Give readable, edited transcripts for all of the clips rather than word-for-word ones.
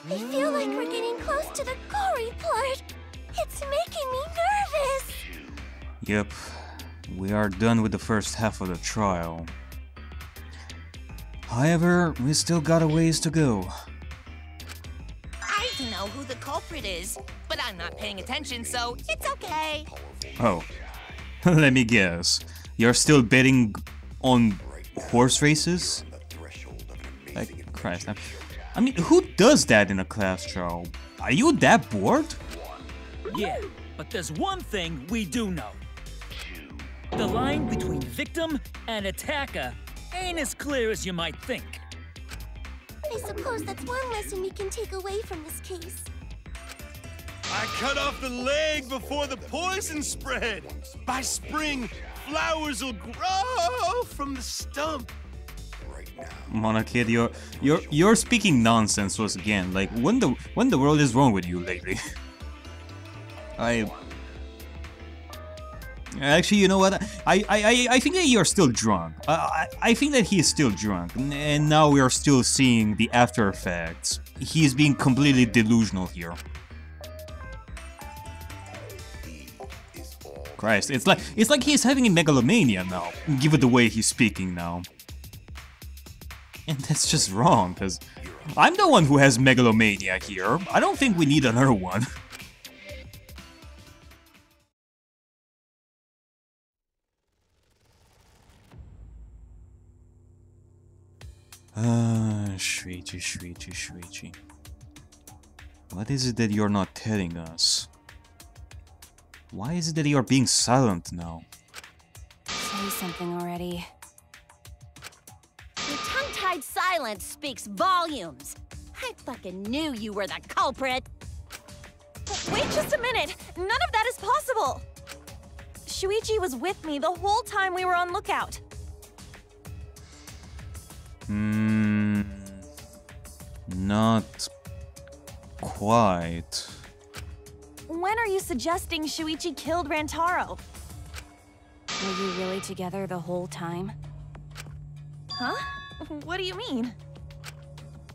I feel like we're getting close to the gory part. It's making me nervous. Yep, we are done with the first half of the trial. However, we still got a ways to go. I know who the culprit is, but I'm not paying attention, so it's okay. Oh, let me guess. You're still betting on horse races? Like, Christ. I mean, who does that in a class trial? Are you that bored? Yeah, but there's one thing we do know. The line between victim and attacker ain't as clear as you might think. I suppose that's one lesson we can take away from this case. I cut off the leg before the poison spread. By spring, flowers will grow from the stump. Monarchid, you're speaking nonsense once again. Like, when the world is wrong with you lately? Actually, you know what? I think that you're still drunk. I think that he is still drunk, and now we are still seeing the after effects. He is being completely delusional here. Christ, it's like he's having a megalomania now, given the way he's speaking now. And that's just wrong, because I'm the one who has megalomania here. I don't think we need another one. Shuichi. What is it that you're not telling us? Why is it that you're being silent now? Say something already. Your tongue-tied silence speaks volumes. I fucking knew you were the culprit. Wait just a minute! None of that is possible! Shuichi was with me the whole time we were on lookout. Not quite. When are you suggesting Shuichi killed Rantaro? Were you really together the whole time? Huh? What do you mean?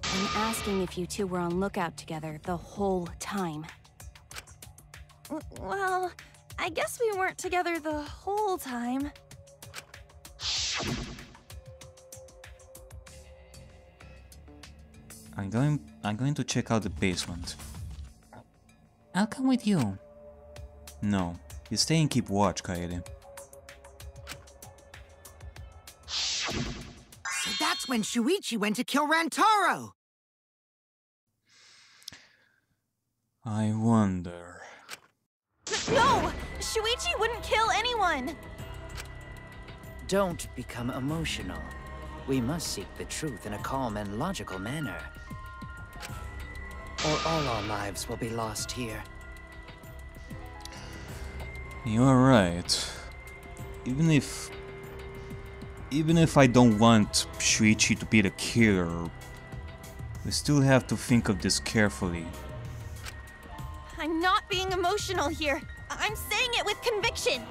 I'm asking if you two were on lookout together the whole time. Well, I guess we weren't together the whole time. I'm going to check out the basement. I'll come with you. No, you stay and keep watch, Kaede. So that's when Shuichi went to kill Rantaro. I wonder... No! Shuichi wouldn't kill anyone! Don't become emotional. We must seek the truth in a calm and logical manner. Or all our lives will be lost here. You're right. Even if I don't want Shuichi to be the killer, we still have to think of this carefully. I'm not being emotional here. I'm saying it with conviction.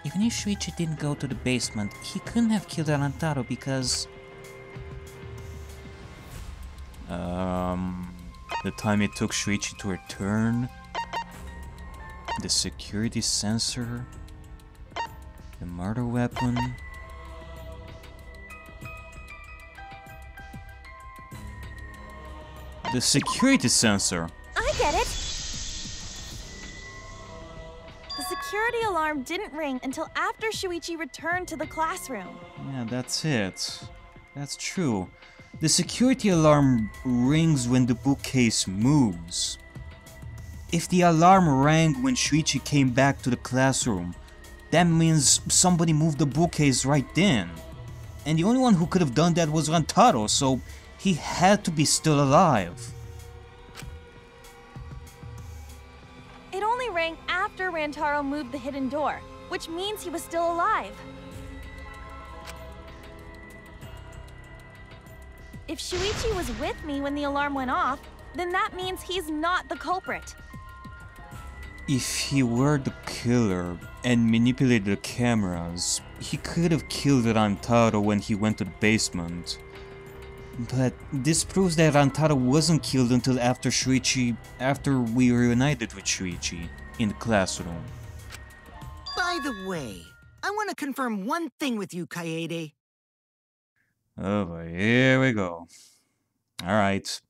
Even if Shuichi didn't go to the basement, he couldn't have killed Rantaro because... The time it took Shuichi to return, the security sensor, the murder weapon... The security sensor! I get it! The security alarm didn't ring until after Shuichi returned to the classroom. Yeah, that's it. That's true. The security alarm rings when the bookcase moves. If the alarm rang when Shuichi came back to the classroom, that means somebody moved the bookcase right then. And the only one who could have done that was Rantaro, so he had to be still alive. It only rang after Rantaro moved the hidden door, which means he was still alive. If Shuichi was with me when the alarm went off, then that means he's not the culprit. If he were the killer and manipulated the cameras, he could have killed Rantaro when he went to the basement. But this proves that Rantaro wasn't killed until after we reunited with Shuichi in the classroom. By the way, I want to confirm one thing with you, Kaede. Oh boy, here we go. Alright.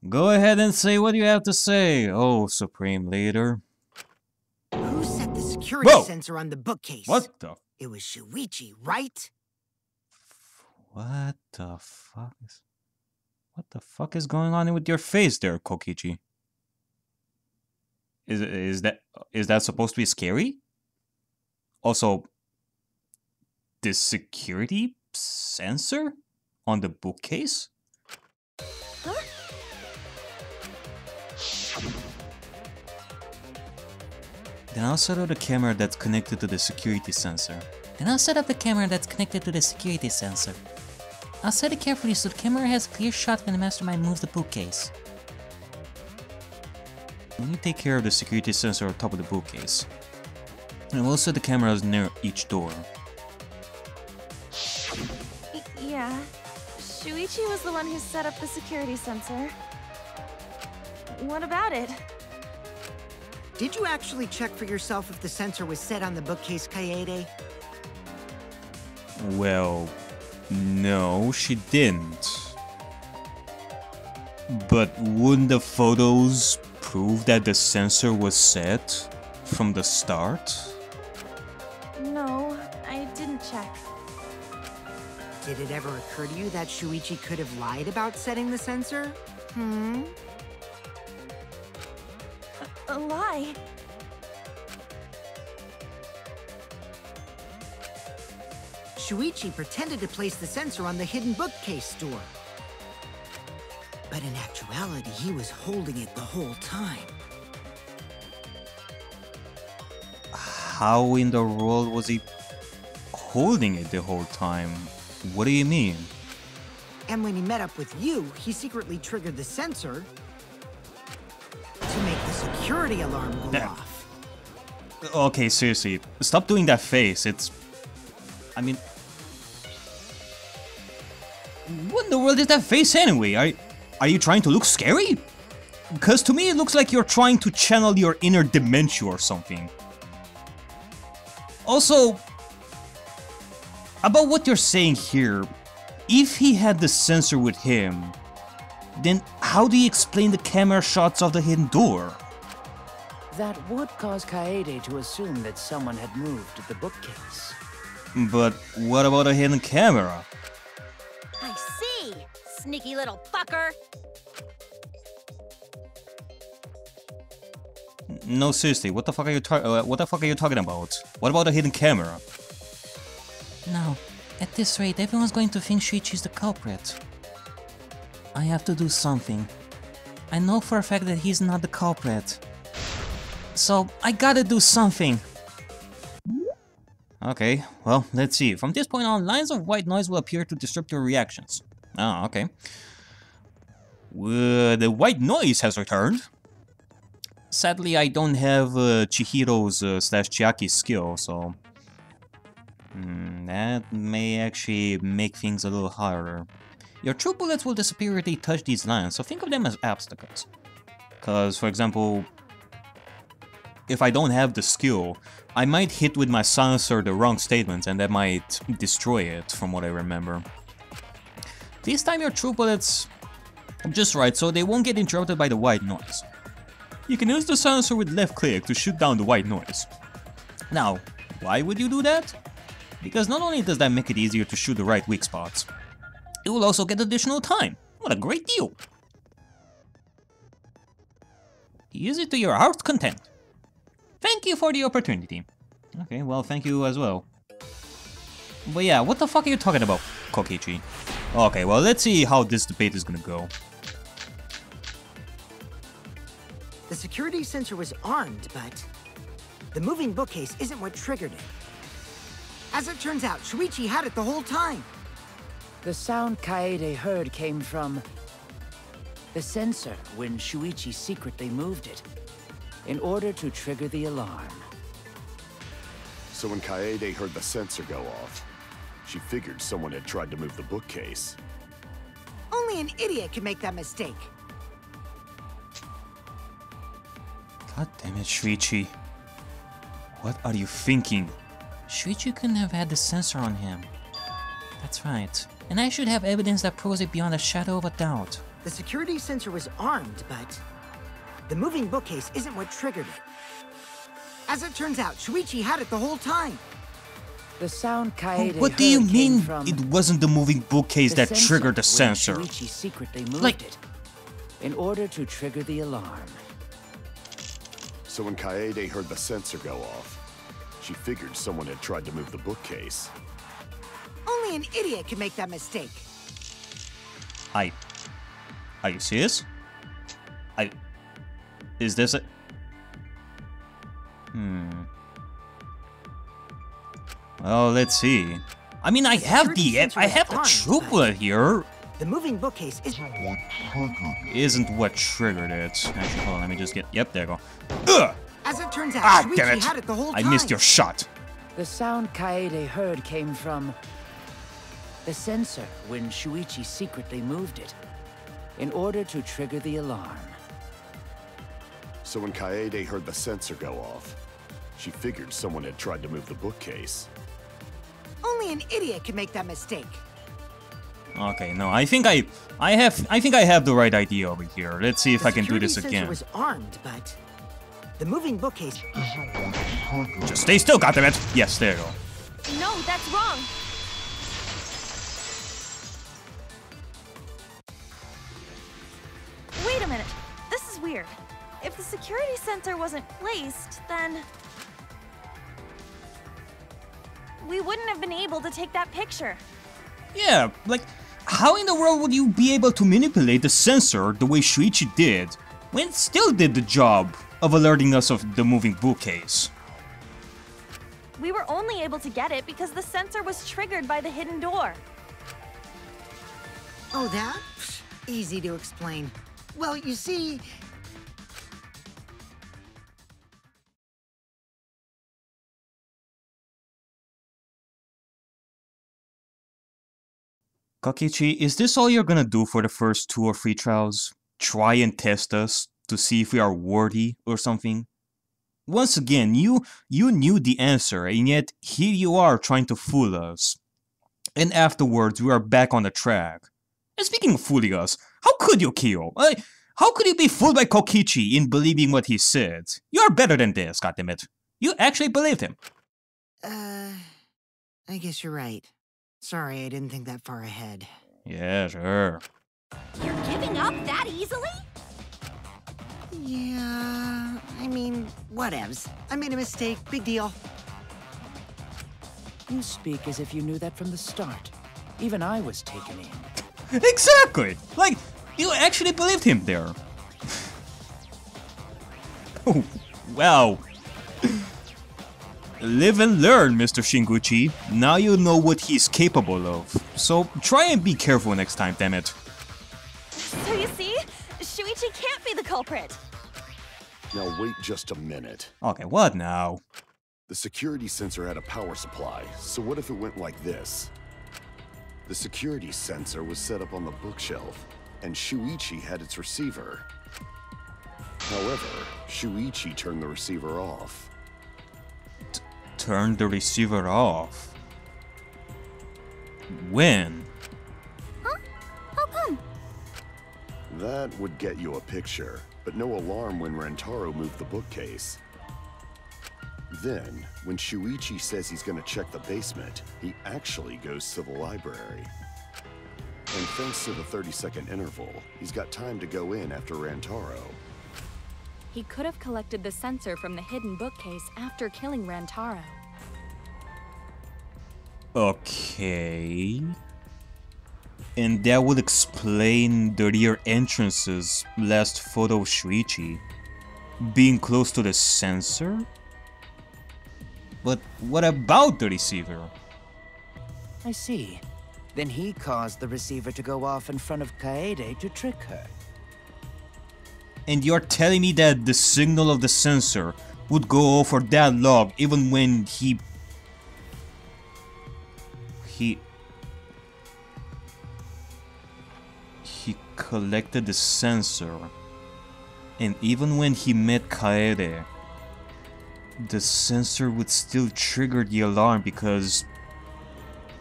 Go ahead and say what you have to say, oh Supreme Leader. Who set the security sensor on the bookcase? What the? It was Shuichi, right? What the fuck is going on with your face there, Kokichi? Is that supposed to be scary? Also, the security sensor on the bookcase? Huh? Then I'll set up the camera that's connected to the security sensor. I'll set up the camera that's connected to the security sensor. I'll set it carefully so the camera has a clear shot when the mastermind moves the bookcase. Let me take care of the security sensor on top of the bookcase. And we'll set the cameras near each door. Yeah. Shuichi was the one who set up the security sensor. What about it? Did you actually check for yourself if the sensor was set on the bookcase, Kaede? Well, no, she didn't. But wouldn't the photos prove that the sensor was set from the start? No, I didn't check. Did it ever occur to you that Shuichi could have lied about setting the sensor? Hmm? A lie? Shuichi pretended to place the sensor on the hidden bookcase door. But in actuality, he was holding it the whole time. How in the world was he holding it the whole time? What do you mean? And when he met up with you, he secretly triggered the sensor to make the security alarm go off. Okay, seriously, stop doing that face. I mean, what in the world is that face anyway? Are you trying to look scary? Because to me it looks like you're trying to channel your inner dementia or something. Also, about what you're saying here, if he had the sensor with him, then how do you explain the camera shots of the hidden door? That would cause Kaede to assume that someone had moved the bookcase. But what about a hidden camera? I see, sneaky little fucker. No, seriously, what the fuck are you talking about? What about a hidden camera? No, at this rate, everyone's going to think Shuichi's the culprit. I have to do something. I know for a fact that he's not the culprit. So, I gotta do something. Okay, well, let's see. From this point on, lines of white noise will appear to disrupt your reactions. Ah, okay. The white noise has returned. Sadly, I don't have Chihiro's / Chiaki's skill, so... that may actually make things a little harder. Your true bullets will disappear if they touch these lines, so think of them as obstacles. Because, for example, if I don't have the skill, I might hit with my silencer the wrong statements and that might destroy it, from what I remember. Please time your true bullets just right so they won't get interrupted by the white noise. You can use the silencer with left click to shoot down the white noise. Now, why would you do that? Because not only does that make it easier to shoot the right weak spots, it will also get additional time. What a great deal! Use it to your heart's content. Thank you for the opportunity. Okay, well, thank you as well. But yeah, what the fuck are you talking about, Kokichi? Okay, well, let's see how this debate is gonna go. The security sensor was armed, but the moving bookcase isn't what triggered it. As it turns out, Shuichi had it the whole time. The sound Kaede heard came from the sensor when Shuichi secretly moved it, in order to trigger the alarm. So when Kaede heard the sensor go off, she figured someone had tried to move the bookcase. Only an idiot can make that mistake. God damn it, Shuichi. What are you thinking? Shuichi couldn't have had the sensor on him. That's right. And I should have evidence that proves it beyond a shadow of a doubt. The security sensor was armed, but the moving bookcase isn't what triggered it. As it turns out, Shuichi had it the whole time. The sound Kaede What do you heard mean came from it wasn't the moving bookcase that triggered the when sensor? Shuichi secretly moved Like- it in order to trigger the alarm. So when Kaede heard the sensor go off, she figured someone had tried to move the bookcase. Only an idiot can make that mistake. Are you serious? Is this a... Well, let's see. I mean, I have the true bullet here. The moving bookcase Isn't what triggered it. Actually, hold on, let me just get... Yep, there you go. Ugh! As it turns out, Damn Shuichi had it the whole I time. missed your shot. The sound Kaede heard came from the sensor when Shuichi secretly moved it in order to trigger the alarm. So when Kaede heard the sensor go off, she figured someone had tried to move the bookcase. Only an idiot can make that mistake. Okay, no, I think I have the right idea over here. Let's see if I can do this security again. sensor was armed, but the moving bookcase. Just stay still, goddammit! Yes, there you go. No, that's wrong. Wait a minute. This is weird. If the security sensor wasn't placed, then we wouldn't have been able to take that picture. Yeah, like, how in the world would you be able to manipulate the sensor the way Shuichi did, when it still did the job of alerting us of the moving bookcase? We were only able to get it because the sensor was triggered by the hidden door. Oh, that? Psh, easy to explain. Well, you see, Kokichi, is this all you're gonna do for the first 2 or 3 trials? Try and test us to see if we are worthy or something? Once again, you knew the answer, and yet here you are trying to fool us. And afterwards, we are back on the track. And speaking of fooling us, how could you, Kyo? How could you be fooled by Kokichi in believing what he said? You are better than this, goddammit. You actually believed him. I guess you're right. Sorry, I didn't think that far ahead. Yeah, sure. You're giving up that easily? Yeah, I mean, whatevs. I made a mistake, big deal. You speak as if you knew that from the start. Even I was taken in. Exactly! Like, you actually believed him there. Oh, wow. Live and learn, Mr. Shinguchi. Now you know what he's capable of. So try and be careful next time, damn it. So you see, Shuichi can't be the culprit. Now wait just a minute. Okay, what now? The security sensor had a power supply, so what if it went like this? The security sensor was set up on the bookshelf, and Shuichi had its receiver. However, Shuichi turned the receiver off. Turn the receiver off? When? Huh? How come? That would get you a picture, but no alarm when Rentaro moved the bookcase. Then, when Shuichi says he's gonna check the basement, he actually goes to the library. And thanks to the 30-second interval, he's got time to go in after Rantaro. He could have collected the sensor from the hidden bookcase after killing Rantaro. Okay. And that would explain the rear entrance's last photo of Shuichi being close to the sensor? But what about the receiver? I see. Then he caused the receiver to go off in front of Kaede to trick her. And you're telling me that the signal of the sensor would go off for that long even when he collected the sensor. And even when he met Kaede, the sensor would still trigger the alarm because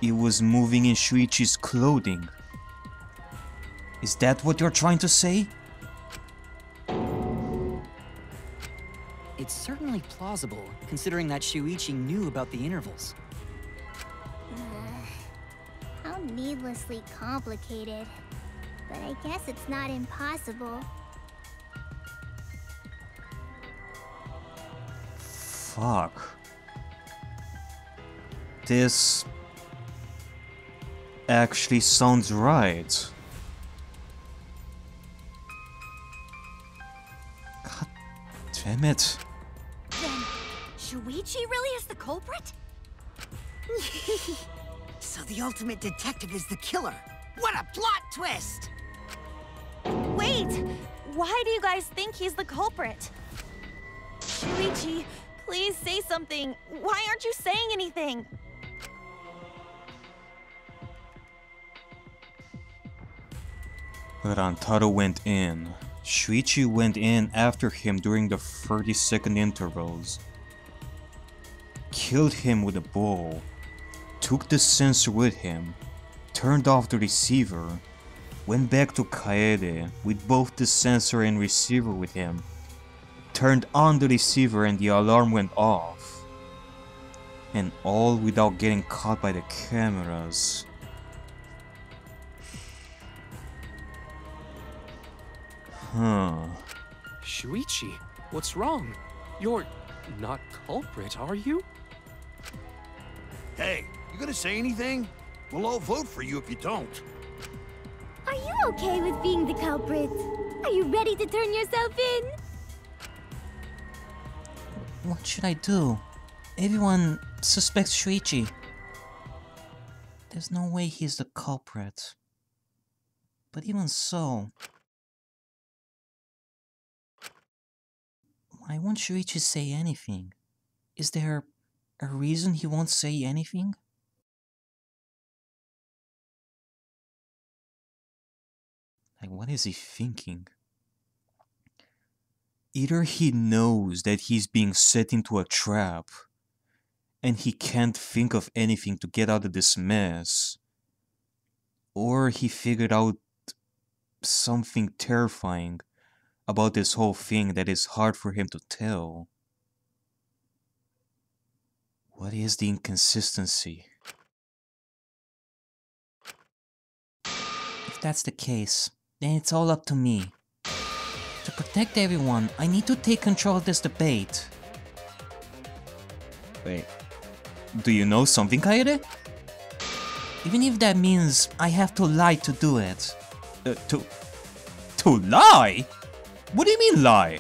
it was moving in Shuichi's clothing. Is that what you're trying to say? It's certainly plausible, considering that Shuichi knew about the intervals. How needlessly complicated. But I guess it's not impossible. Fuck. This actually sounds right. God damn it. Then, Shuichi really is the culprit? So the ultimate detective is the killer. What a plot twist! Wait! Why do you guys think he's the culprit? Shuichi, please say something. Why aren't you saying anything? Rantaro went in. Shuichi went in after him during the 30-second intervals. Killed him with a bow. Took the sensor with him. Turned off the receiver. Went back to Kaede with both the sensor and receiver with him. Turned on the receiver and the alarm went off. And all without getting caught by the cameras. Huh. Shuichi, what's wrong? You're not culprit, are you? Hey, you gonna say anything? We'll all vote for you if you don't. Are you okay with being the culprit? Are you ready to turn yourself in? What should I do? Everyone suspects Shuichi. There's no way he's the culprit. But even so... why won't Shuichi say anything? Is there a reason he won't say anything? Like, what is he thinking? Either he knows that he's being set into a trap, and he can't think of anything to get out of this mess, or he figured out something terrifying about this whole thing that is hard for him to tell. What is the inconsistency? If that's the case, then it's all up to me. To protect everyone, I need to take control of this debate. Wait, do you know something, Kaede? Even if that means I have to lie to do it. To lie? What do you mean lie?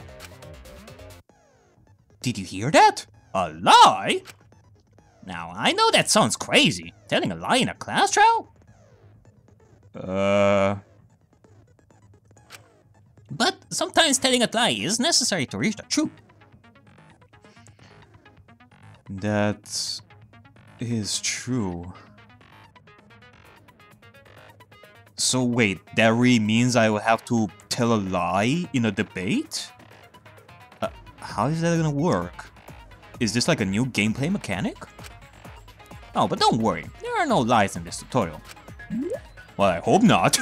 Did you hear that? A lie? Now, I know that sounds crazy. Telling a lie in a class trial? But sometimes telling a lie is necessary to reach the truth. That is true. So wait, that really means I will have to tell a lie in a debate? How is that gonna work? Is this like a new gameplay mechanic? Oh, but don't worry, there are no lies in this tutorial. Well, I hope not.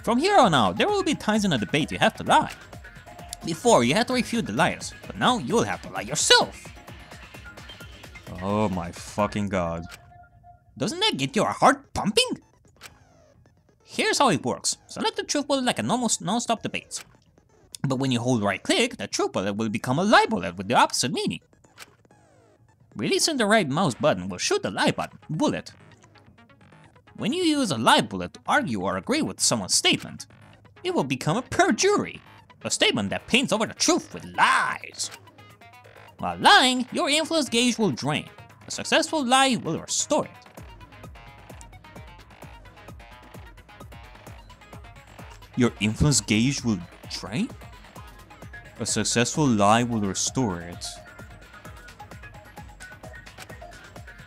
From here on out, there will be times in a debate you have to lie. Before, you had to refute the liars, but now you'll have to lie yourself. Oh my fucking god. Doesn't that get your heart pumping? Here's how it works. Select the truth bullet like a normal non-stop debate. But when you hold right click, the truth bullet will become a lie bullet with the opposite meaning. Releasing the right mouse button will shoot the lie bullet. When you use a lie bullet to argue or agree with someone's statement, it will become a perjury, a statement that paints over the truth with lies. While lying, your influence gauge will drain. A successful lie will restore it. Your influence gauge will drain? A successful lie will restore it.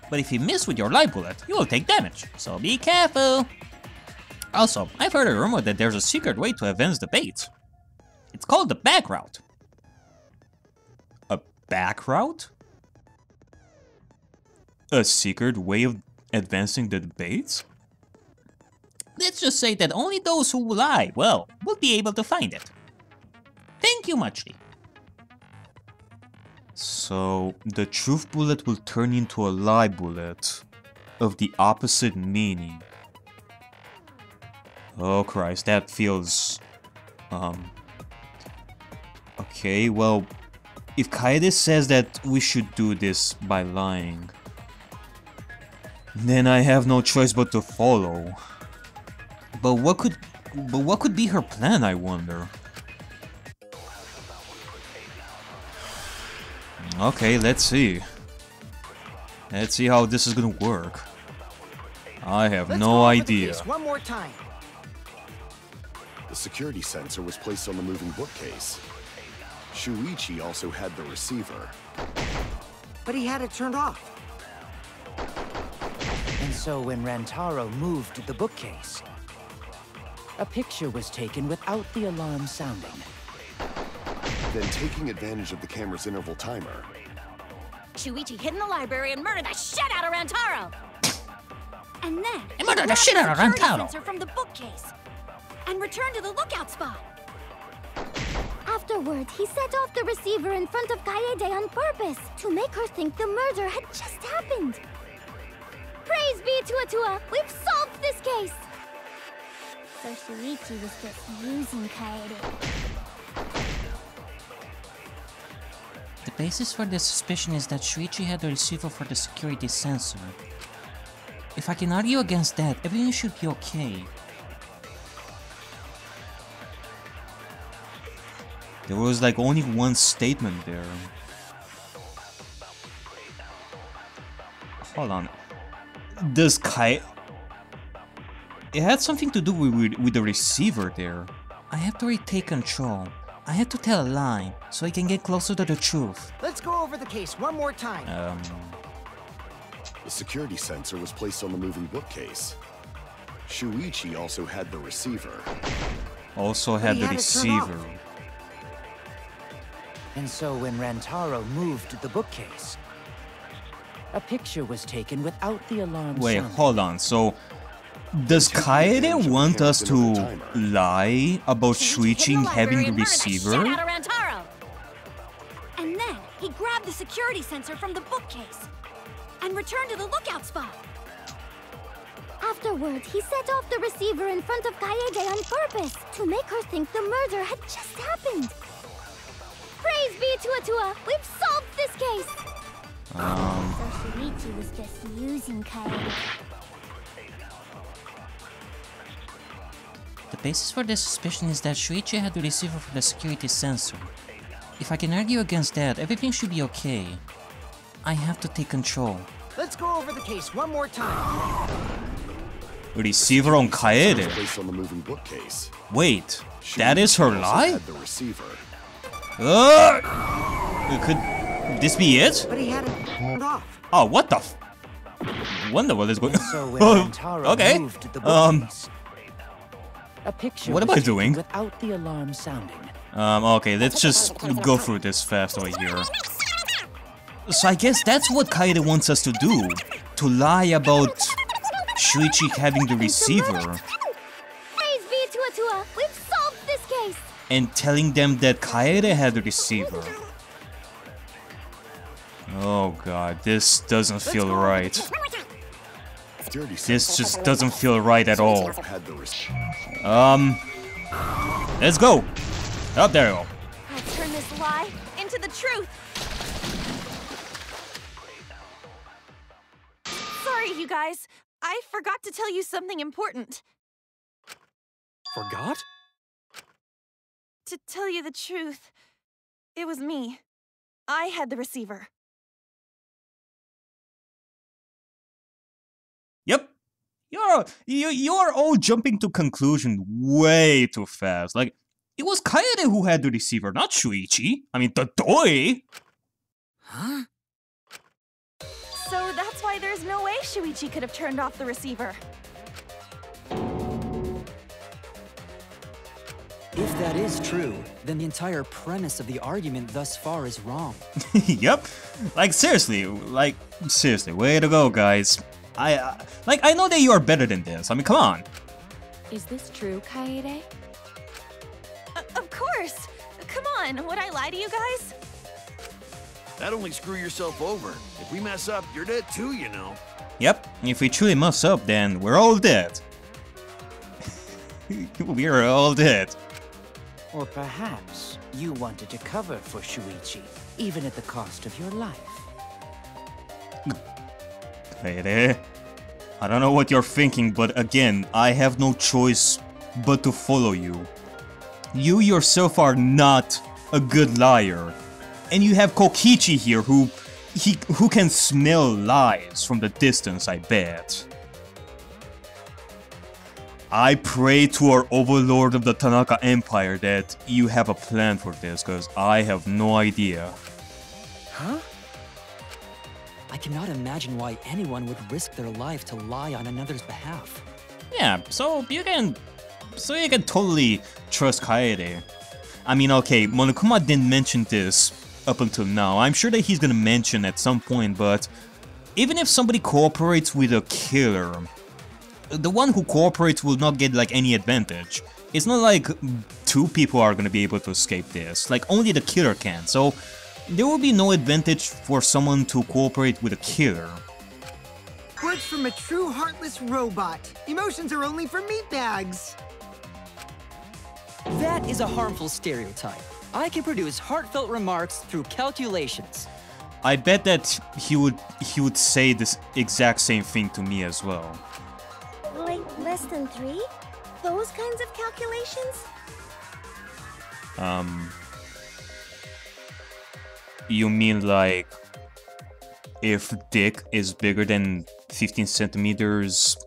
But if you miss with your lie bullet, you will take damage, so be careful. Also, I've heard a rumor that there's a secret way to advance the bait. It's called the back route. A back route? A secret way of advancing the debates? Let's just say that only those who lie, well, will be able to find it. Thank you muchly. So, the truth bullet will turn into a lie bullet of the opposite meaning. Oh Christ, that feels... Okay, well, if Kaede says that we should do this by lying, then I have no choice but to follow. But what could be her plan, I wonder? Okay, let's see. Let's see how this is gonna work. I have no idea. One more time. The security sensor was placed on the moving bookcase. Shuichi also had the receiver. But he had it turned off. And so when Rantaro moved the bookcase, a picture was taken without the alarm sounding. Then, taking advantage of the camera's interval timer, Shuichi hid in the library and murdered the shit out of Rantaro! And then, he murdered the shit out of Rantaro! Sensor from the bookcase and returned to the lookout spot. Afterwards, he set off the receiver in front of Kaede on purpose to make her think the murder had just happened. Praise be to Atua! We've solved this case! So Shuichi was just using Kaede. The basis for this suspicion is that Shuichi had the receiver for the security sensor. If I can argue against that, everything should be okay. There was like only one statement there. Hold on. Does Kai... It had something to do with the receiver there. I have to retake control. I have to tell a lie, so I can get closer to the truth. Let's go over the case one more time. The security sensor was placed on the moving bookcase. Shuichi also had the receiver. And so when Rantaro moved the bookcase, a picture was taken without the alarm Wait, sounding. hold on. So, does Kaede want us to lie about Shuichi having the receiver? And then, he grabbed the security sensor from the bookcase and returned to the lookout spot. Afterwards, he set off the receiver in front of Kaede on purpose to make her think the murder had just happened. Praise be to Atua! We've solved this case! So Shuichi was just using Kaede. The basis for this suspicion is that Shuichi had the receiver for the security sensor. If I can argue against that, everything should be okay. I have to take control. Let's go over the case one more time. Receiver on Kaede. Placed on the moving bookcase. Wait, that is her lie? Had the receiver. Could this be it? But he had it turned off. Oh, what the f... Wonder what is going on. Okay. A picture what am I doing? Without the alarm sounding. Okay, let's just go through this fast over here. So I guess that's what Kaede wants us to do. To lie about Shuichi having the receiver. Praise be to Atua! We've solved this case! And telling them that Kaede had the receiver. Oh god, this doesn't feel right. This just doesn't feel right at all. Let's go! Up there you go. I'll turn this lie into the truth. Sorry, you guys. I forgot to tell you something important. Forgot? To tell you the truth, it was me. I had the receiver. Yep. You're all jumping to conclusion way too fast. Like, it was Kaede who had the receiver, not Shuichi. I mean, the toy. Huh? So that's why there's no way Shuichi could have turned off the receiver. If that is true, then the entire premise of the argument thus far is wrong. Yep. Like seriously, way to go, guys. I know that you are better than this. I mean, come on. Is this true, Kaede? Of course! Come on, would I lie to you guys? That'd only screw yourself over. If we mess up, you're dead too, you know. Yep, if we truly mess up, then we're all dead. We're all dead. Or perhaps you wanted to cover for Shuichi, even at the cost of your life. Kaede, I don't know what you're thinking, but again, I have no choice but to follow you. You yourself are not a good liar. And you have Kokichi here who can smell lies from the distance, I bet. I pray to our overlord of the Tanaka Empire that you have a plan for this, because I have no idea. Huh? I cannot imagine why anyone would risk their life to lie on another's behalf. Yeah, so you can totally trust Kaede. I mean, okay, Monokuma didn't mention this up until now. I'm sure that he's gonna mention at some point, but even if somebody cooperates with a killer, the one who cooperates will not get like any advantage. It's not like two people are gonna be able to escape this, like only the killer can, so there will be no advantage for someone to cooperate with a killer. Words from a true heartless robot. Emotions are only for meatbags. That is a harmful stereotype. I can produce heartfelt remarks through calculations. I bet that he would say this exact same thing to me as well. Like less than 3? Those kinds of calculations? You mean like if dick is bigger than 15 centimeters,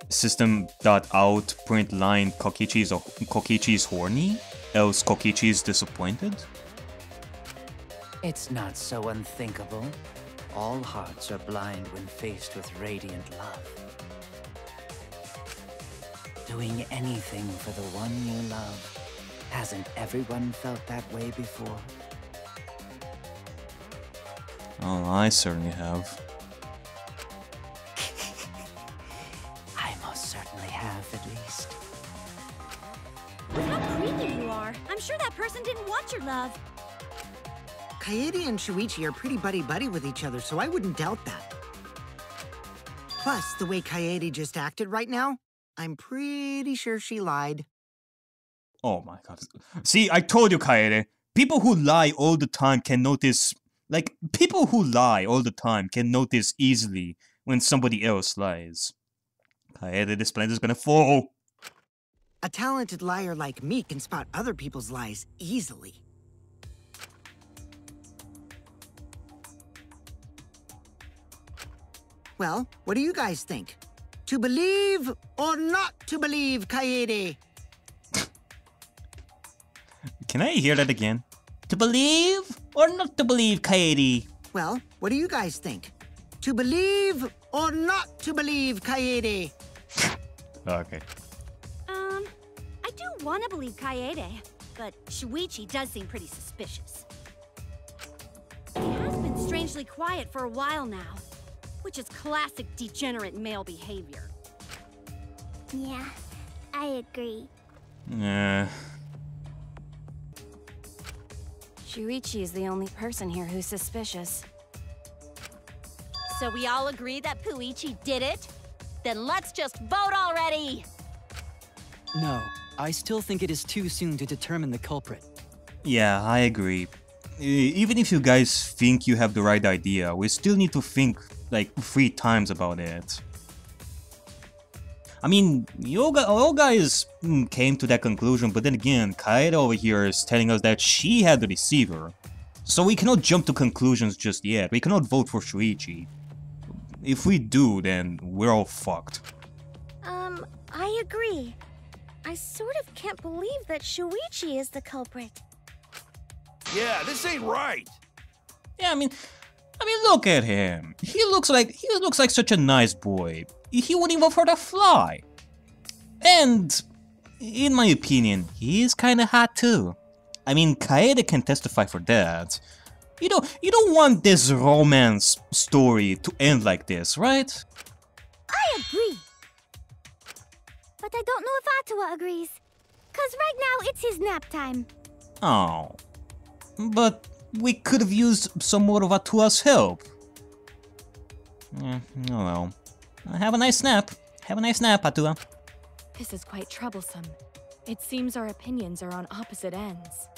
system.out print line Kokichi is horny, else Kokichi is disappointed? It's not so unthinkable. All hearts are blind when faced with radiant love. Doing anything for the one you love. Hasn't everyone felt that way before? Oh, I certainly have. I most certainly have, at least. How creepy you are. I'm sure that person didn't want your love. Kaede and Shuichi are pretty buddy-buddy with each other, so I wouldn't doubt that. Plus, the way Kaede just acted right now, I'm pretty sure she lied. Oh my god. See, I told you, Kaede. People who lie all the time can notice... Like, people who lie all the time can notice easily when somebody else lies. Kaede, this planet is gonna fall. A talented liar like me can spot other people's lies easily. Well, what do you guys think? To believe or not to believe, Kaede? Can I hear that again? To believe or not to believe, Kaede? Well, what do you guys think? To believe or not to believe, Kaede? Okay. I do want to believe Kaede, but Shuichi does seem pretty suspicious. He has been strangely quiet for a while now, which is classic degenerate male behavior. Yeah, I agree. Shuichi is the only person here who's suspicious. So we all agree that Puichi did it? Then let's just vote already! No, I still think it is too soon to determine the culprit. Yeah, I agree. Even if you guys think you have the right idea, we still need to think like 3 times about it. I mean, all guys came to that conclusion, but then again, Kaede over here is telling us that she had the deceiver. So we cannot jump to conclusions just yet. We cannot vote for Shuichi. If we do, then we're all fucked. I agree. I sort of can't believe that Shuichi is the culprit. Yeah, this ain't right. Yeah, I mean, look at him. He looks like such a nice boy. He wouldn't even hurt a fly. And in my opinion, he's kinda hot too. I mean, Kaede can testify for that. You don't want this romance story to end like this, right? I agree. But I don't know if Atua agrees. 'Cause right now it's his nap time. Oh. But we could have used some more of Atua's help. Oh well. Have a nice nap. Have a nice nap, Atua. This is quite troublesome. It seems our opinions are on opposite ends.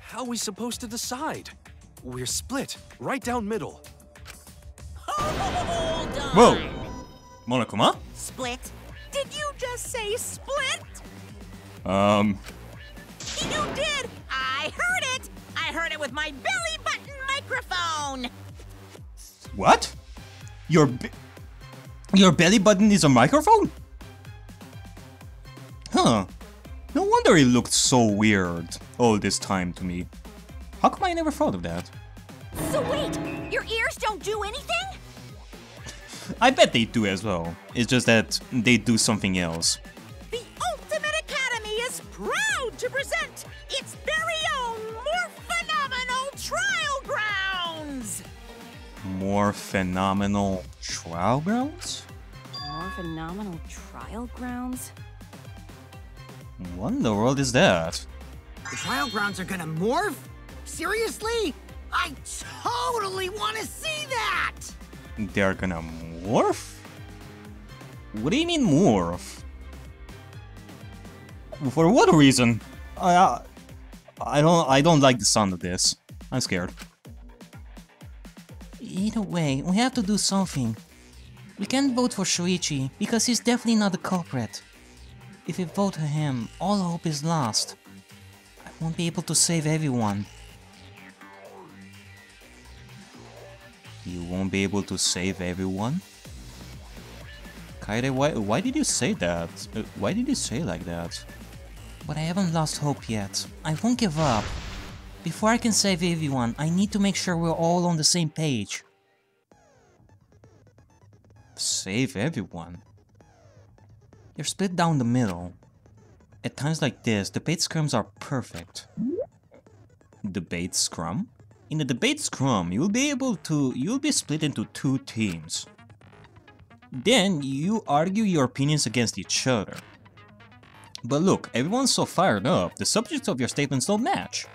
How are we supposed to decide? We're split, right down middle. Hold on. Whoa! Monokuma? Split? Did you just say split? You did! I heard it! I heard it with my belly button microphone! What? Your belly button is a microphone? Huh. No wonder it looked so weird all this time to me. How come I never thought of that? So wait, your ears don't do anything? I bet they do as well. It's just that they do something else. The Ultimate Academy is proud to present its very own more phenomenal trial grounds! More phenomenal trial grounds? More phenomenal trial grounds? What in the world is that? The trial grounds are gonna morph? Seriously? I totally want to see that! They're gonna morph? What do you mean morph? For what reason? I don't like the sound of this. I'm scared. Either way, we have to do something. We can't vote for Shuichi, because he's definitely not the culprit. If we vote for him, all hope is lost. I won't be able to save everyone. You won't be able to save everyone? Kaede, why did you say that? Why did you say like that? But I haven't lost hope yet. I won't give up. Before I can save everyone, I need to make sure we're all on the same page. Save everyone? You're split down the middle. At times like this, debate scrums are perfect. Debate scrum? In a debate scrum, you'll be split into two teams. Then, you argue your opinions against each other. But look, everyone's so fired up, the subjects of your statements don't match.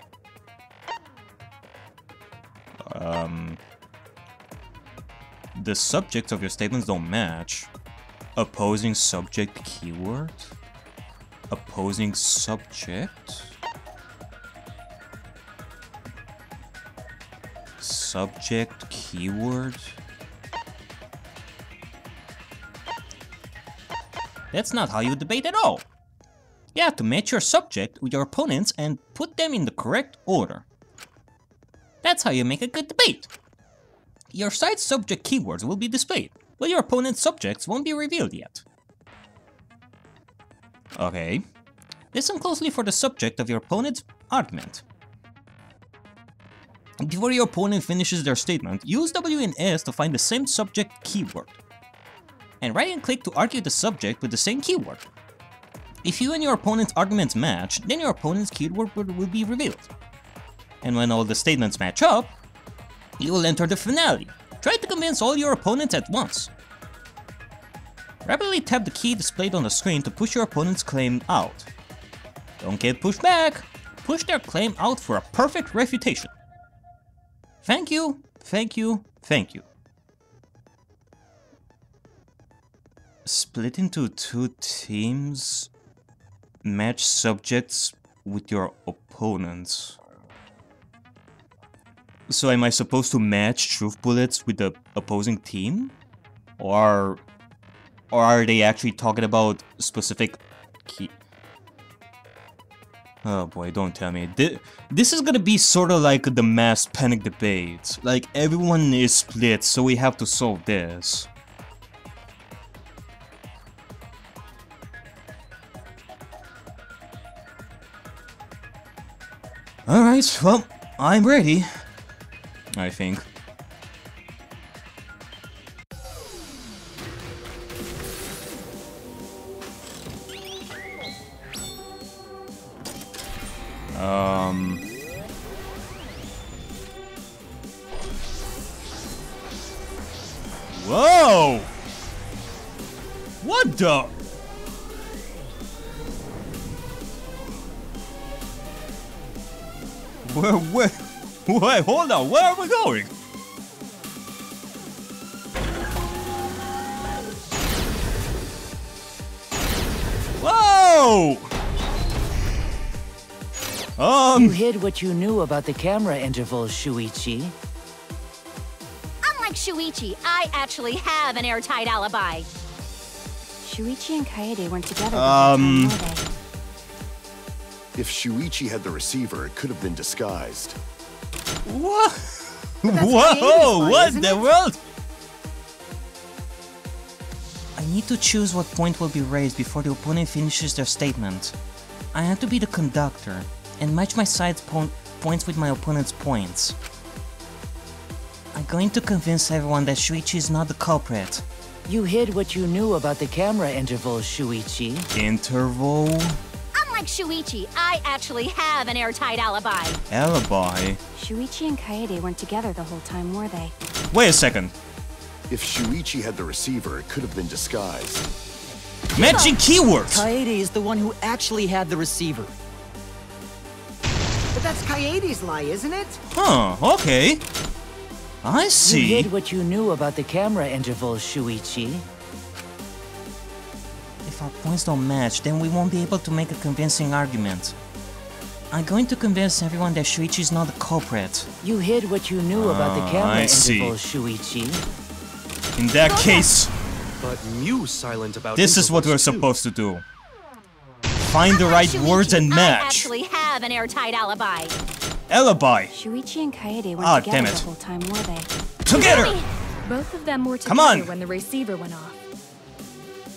The subjects of your statements don't match. Opposing subject keyword? Opposing subject? Subject keyword? That's not how you debate at all. You have to match your subject with your opponents and put them in the correct order. That's how you make a good debate. Your side's subject keywords will be displayed, but your opponent's subjects won't be revealed yet. Okay. Listen closely for the subject of your opponent's argument. Before your opponent finishes their statement, use W and S to find the same subject keyword. And right and click to argue the subject with the same keyword. If you and your opponent's arguments match, then your opponent's keyword will be revealed. And when all the statements match up, you will enter the finale. Try to convince all your opponents at once. Rapidly tap the key displayed on the screen to push your opponent's claim out. Don't get pushed back. Push their claim out for a perfect refutation. Thank you, thank you, thank you. Split into two teams. Match subjects with your opponents. So am I supposed to match truth bullets with the opposing team? Or are they actually talking about specific key? Oh boy, don't tell me. This is gonna be sort of like the mass panic debate. Like everyone is split, so we have to solve this. Alright, well, I'm ready. I think. Whoa! What the? Wait, hold on, where are we going? Whoa! You hid what you knew about the camera intervals, Shuichi. Unlike Shuichi, I actually have an airtight alibi. Shuichi and Kaede weren't together the whole time, were they? If Shuichi had the receiver, it could have been disguised. What? Whoa! What in the world? I need to choose what point will be raised before the opponent finishes their statement. I have to be the conductor and match my side's points with my opponent's points. I'm going to convince everyone that Shuichi is not the culprit. You hid what you knew about the camera intervals, Shuichi. Interval? Unlike Shuichi, I actually have an airtight alibi. Alibi? Shuichi and Kaede weren't together the whole time, were they? Wait a second. If Shuichi had the receiver, it could have been disguised. Matching keywords! Kaede is the one who actually had the receiver. But that's Kaede's lie, isn't it? Huh, okay. I see. You hid what you knew about the camera intervals, Shuichi. If our points don't match, then we won't be able to make a convincing argument. I'm going to convince everyone that Shuichi is not the culprit. You hid what you knew about the camera intervals, Shuichi. In that case... But Mew silent about this is what we're supposed to do. Find the right words and match. I actually have an airtight alibi. Alibi. Shuichi and Kaede weren't damn together it. the whole time, were they? Together! Both of them were Come together on. when the receiver went off.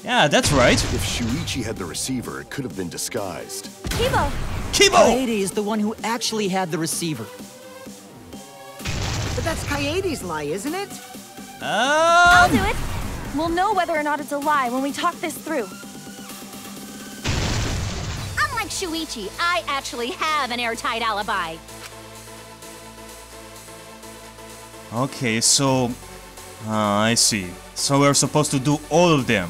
Yeah, that's right. If Shuichi had the receiver, it could have been disguised. Kibo! Kibo! Kaede is the one who actually had the receiver. But that's Kaede's lie, isn't it? I'll do it. We'll know whether or not it's a lie when we talk this through. Unlike Shuichi, I actually have an airtight alibi. Okay, so... I see. So we're supposed to do all of them.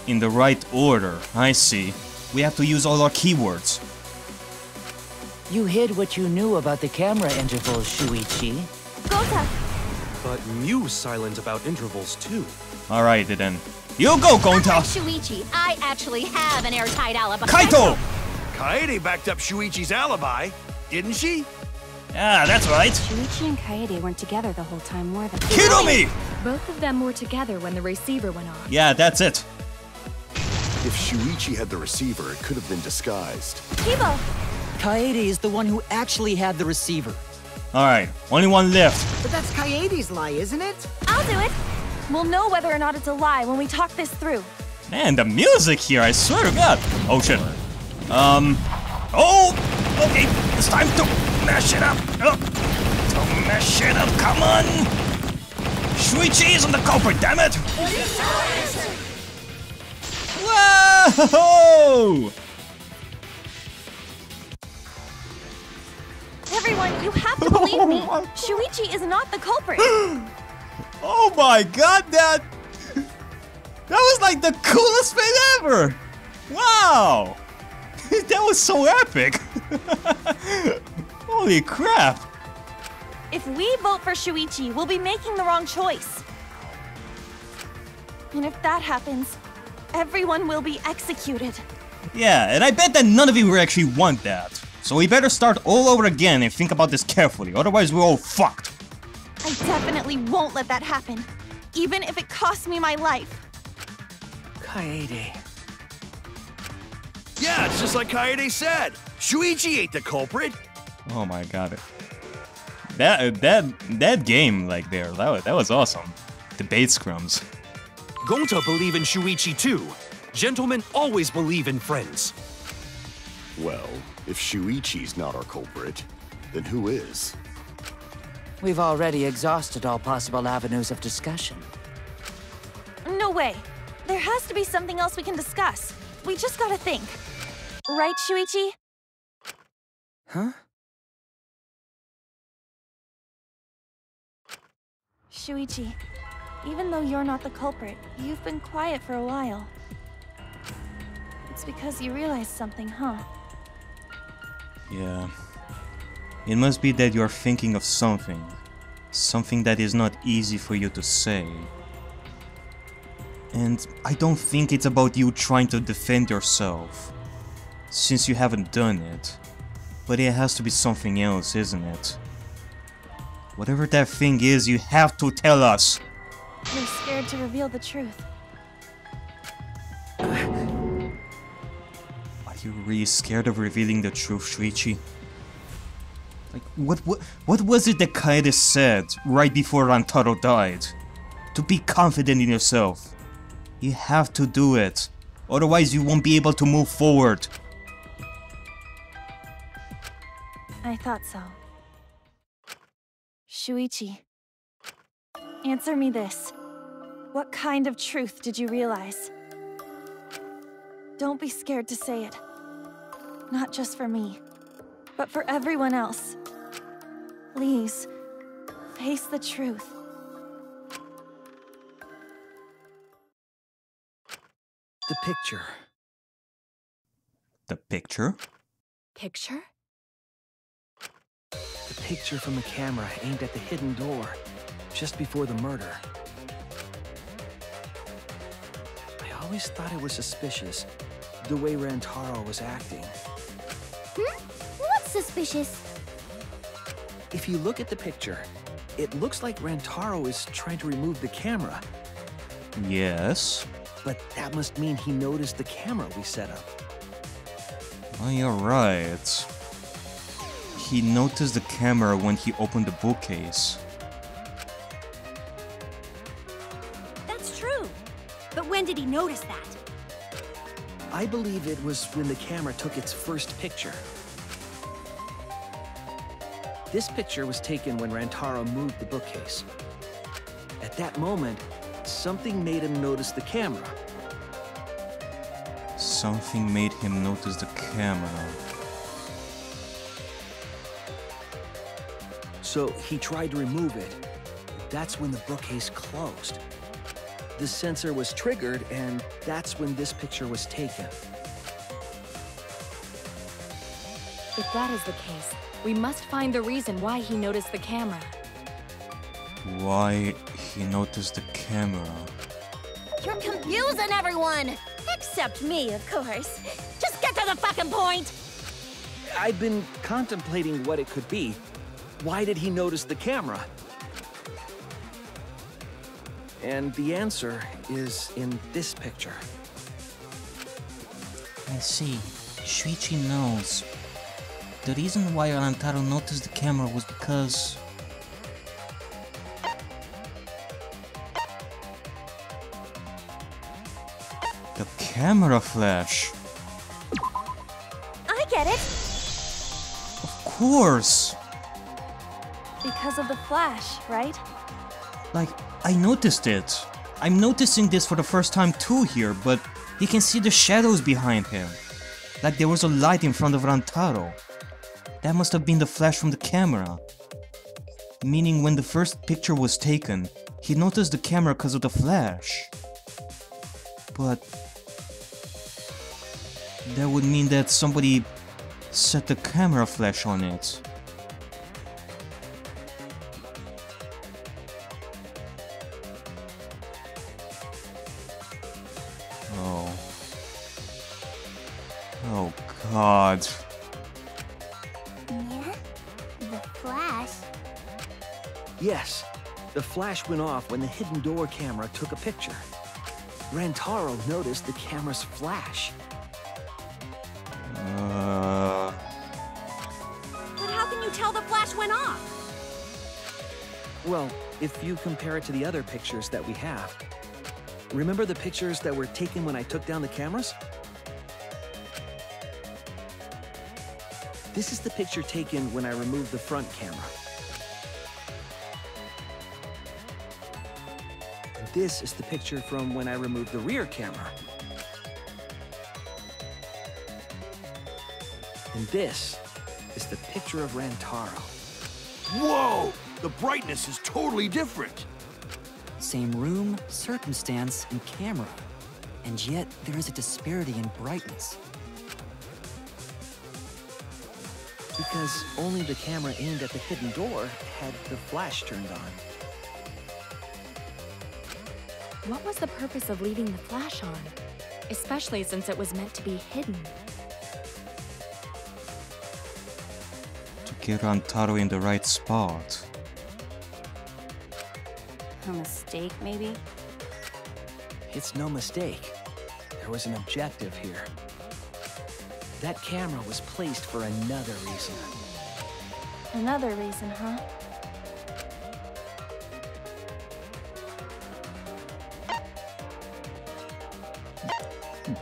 In the right order. I see. We have to use all our keywords. You hid what you knew about the camera intervals, Shuichi. Gota! But Mew silent about intervals too. Alright then. You go, Gonta! Unlike Shuichi, I actually have an airtight alibi. Kaito! Kaede backed up Shuichi's alibi, didn't she? Yeah, that's right. Shuichi and Kaede weren't together the whole time, were they? Kirumi! Both of them were together when the receiver went off. Yeah, that's it. If Shuichi had the receiver, it could have been disguised. Kibo! Kaede is the one who actually had the receiver. Alright, only one left. But that's Kaede's lie, isn't it? I'll do it. We'll know whether or not it's a lie when we talk this through. Man, the music here, I swear to God. Oh shit. Oh! Okay, it's time to mash it up. Come on! Shuichi isn't the culprit, damn it! Whoa! Everyone, you have to believe me. Shuichi is not the culprit. Oh my God, that was like the coolest thing ever! Wow! That was so epic! Holy crap! If we vote for Shuichi, we'll be making the wrong choice. And if that happens, everyone will be executed. Yeah, and I bet that none of you actually want that. So we better start all over again and think about this carefully, otherwise we're all fucked. I definitely won't let that happen, even if it costs me my life. Kaede. Yeah, it's just like Kaede said. Shuichi ain't the culprit. Oh my God. That game like there, that was awesome. Debate scrums. Gonta believe in Shuichi too. Gentlemen always believe in friends. Well, if Shuichi's not our culprit, then who is? We've already exhausted all possible avenues of discussion. No way. There has to be something else we can discuss. We just gotta think. Right, Shuichi? Huh? Shuichi, Even though you're not the culprit, you've been quiet for a while. It's because you realized something, huh? Yeah. It must be that you're thinking of something. Something that is not easy for you to say. And I don't think it's about you trying to defend yourself, since you haven't done it. But it has to be something else, isn't it? Whatever that thing is, you have to tell us! You're scared to reveal the truth. Are you really scared of revealing the truth, Shuichi? Like, what was it that Kaede said right before Rantaro died? To be confident in yourself. You have to do it, otherwise you won't be able to move forward. I thought so. Shuichi, answer me this. What kind of truth did you realize? Don't be scared to say it. Not just for me, but for everyone else. Please, face the truth. The picture. The picture? Picture? The picture from the camera aimed at the hidden door, just before the murder. I always thought it was suspicious, the way Rantaro was acting. What's suspicious? If you look at the picture, it looks like Rantaro is trying to remove the camera. Yes. But that must mean he noticed the camera we set up. Oh, you're right. He noticed the camera when he opened the bookcase. That's true. But when did he notice that? I believe it was when the camera took its first picture. This picture was taken when Rantaro moved the bookcase. At that moment, something made him notice the camera. Something made him notice the camera. So he tried to remove it. That's when the bookcase closed. The sensor was triggered, and that's when this picture was taken. If that is the case, we must find the reason why he noticed the camera. Why he noticed the camera? You're confusing everyone! Except me, of course. Just get to the fucking point! I've been contemplating what it could be. Why did he notice the camera? And the answer is in this picture. I see. Shuichi knows. The reason why Rantaro noticed the camera was because... The camera flash. I get it! Of course! Because of the flash, right? Like, I noticed it. I'm noticing this for the first time too here, but you can see the shadows behind him. Like there was a light in front of Rantaro. That must have been the flash from the camera. Meaning when the first picture was taken, he noticed the camera because of the flash. But... that would mean that somebody set the camera flash on it. Oh God. Yeah? The flash? Yes, the flash went off when the hidden door camera took a picture. Rantaro noticed the camera's flash. But how can you tell the flash went off? Well, if you compare it to the other pictures that we have. Remember the pictures that were taken when I took down the cameras? This is the picture taken when I removed the front camera. And this is the picture from when I removed the rear camera. And this is the picture of Rantaro. Whoa! The brightness is totally different. Same room, circumstance, and camera. And yet, there is a disparity in brightness. Because only the camera aimed at the hidden door had the flash turned on. What was the purpose of leaving the flash on? Especially since it was meant to be hidden. To get Rantaro in the right spot. A mistake, maybe? It's no mistake. There was an objective here. That camera was placed for another reason. Another reason, huh?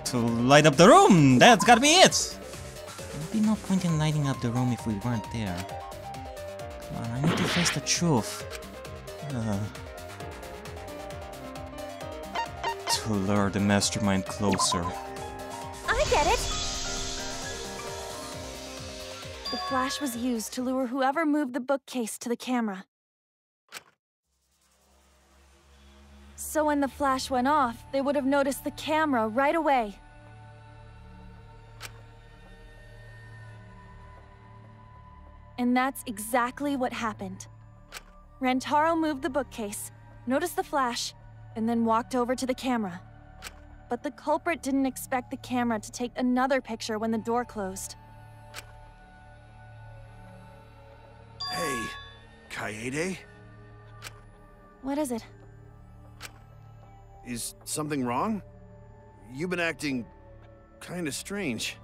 To light up the room! That's gotta be it! There'd be no point in lighting up the room if we weren't there. Come on, I need to face the truth. To lure the mastermind closer. I get it! The flash was used to lure whoever moved the bookcase to the camera. So when the flash went off, they would have noticed the camera right away. And that's exactly what happened. Rantaro moved the bookcase, noticed the flash, and then walked over to the camera. But the culprit didn't expect the camera to take another picture when the door closed. Hey, Kaede? What is it? Is something wrong? You've been acting kinda strange.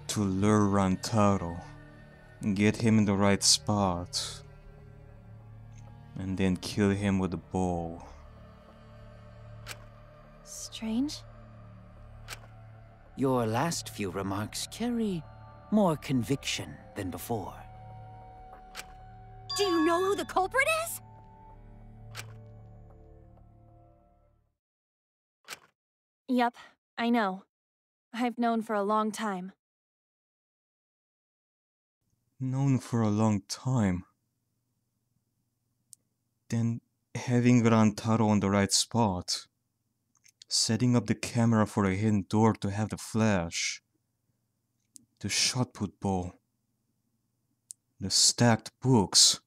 To lure Rantaro. Get him in the right spot. And then kill him with a bow. Strange? Your last few remarks carry more conviction than before. Do you know who the culprit is? Yep, I know. I've known for a long time. Known for a long time. Then having Rantaro on the right spot. Setting up the camera for a hidden door to have the flash. The shot put bow. The stacked books.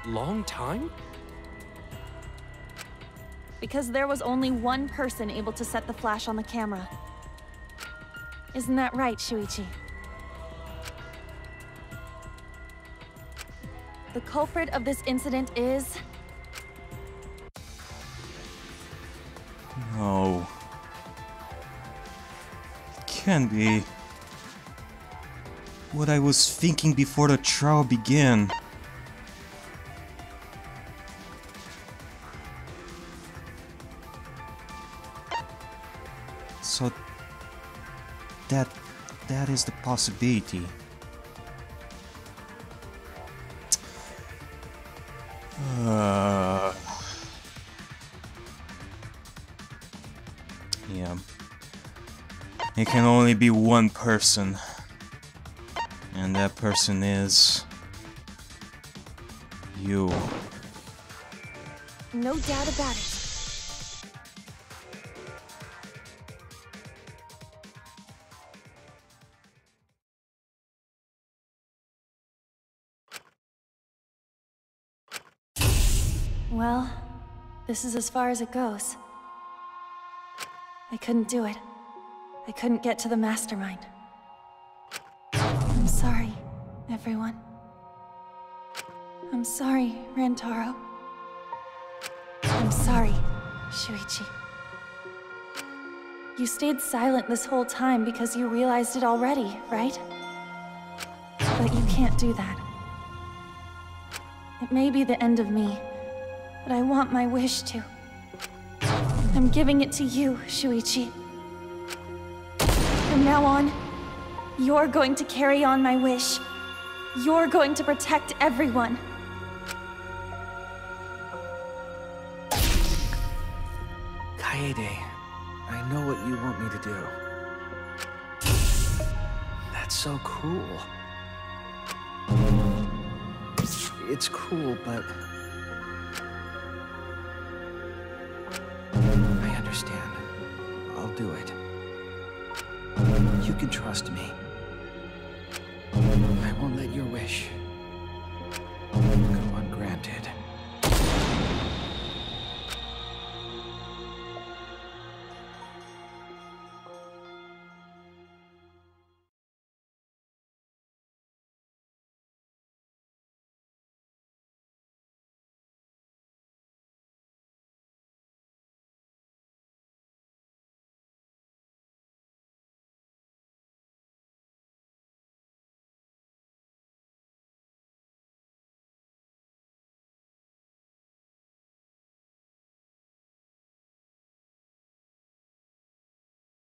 Long time? Because there was only one person able to set the flash on the camera. Isn't that right, Shuichi? The culprit of this incident is... No. Can't be. What I was thinking before the trial began. So that is the possibility. Yeah. It can only be one person. And that person is... you. No doubt about it. Well, this is as far as it goes. I couldn't do it. I couldn't get to the mastermind. I'm sorry, everyone. I'm sorry, Rantaro. I'm sorry, Shuichi. You stayed silent this whole time because you realized it already, right? But you can't do that. It may be the end of me, but I want my wish to. I'm giving it to you, Shuichi. From now on, you're going to carry on my wish. You're going to protect everyone. Kaede, I know what you want me to do. That's so cruel. It's cruel, but... I understand. I'll do it. You can trust me.